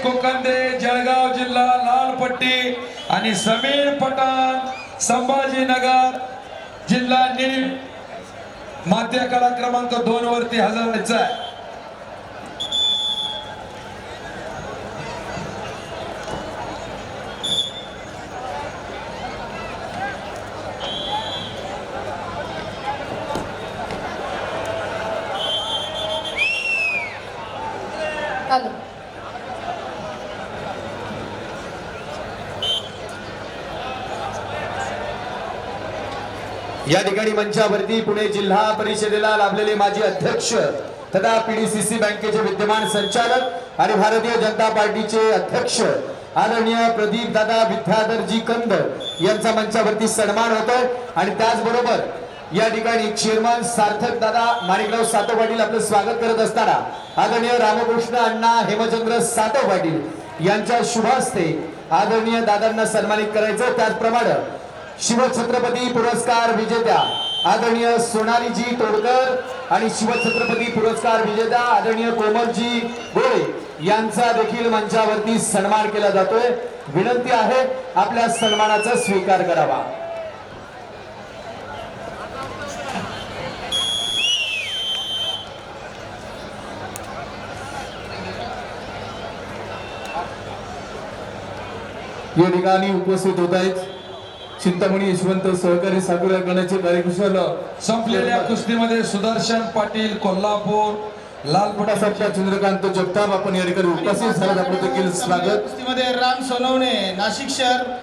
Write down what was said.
कोकंदे जळगाव जिल्हा लाल पट्टी आणि समीर पठाण संभाजीनगर जिल्हा निळ मात्या कला क्रमांक 2 वरती हजर व्हायचा आहे। या ठिकाणी मंचावरती पुणे जिल्हा परिषदेला लाभलेले माजी अध्यक्ष तथा पीडीसीसी बँकेचे विद्यमान संचालक आणि भारतीय जनता पार्टीचे अध्यक्ष आदरणीय प्रदीप दादा विद्याधरजी कंद यांचा मंचावरती सन्मान होतोय। आणि त्याचबरोबर या ठिकाणी चेअरमन सार्थक दादा माणिकराव सातव पाटील आपलं स्वागत करत असताना आदरणीय रामकृष्ण अण्णा हेमचंद्र सातव पाटील यांच्या शुभ हस्ते आदरणीय दादांना सन्मानित करायचं। त्याचप्रमाणे शिवछत्रपती पुरस्कार विजेत्या आदरणीय सोनालीजी तोडकर आणि शिवछत्रपती पुरस्कार विजेत्या आदरणीय कोमलजी गोळे यांचा देखील मंचावरती सन्मान केला जातोय। विनंती आहे आपल्या सन्मानाचा स्वीकार करावा। या ठिकाणी उपस्थित होत आहेत चिंतामणी यशवंत सहकारी साखर कारखान्याचे कार्यकुशल संपलेल्या कुस्तीमध्ये सुदर्शन पाटील कोल्हापूर लालपटा लालपटासारख्या चंद्रकांत जगताप आपण या ठिकाणी उपस्थित झाल्यात आपलं देखील स्वागत। कुस्तीमध्ये राम सोनवणे नाशिक शहर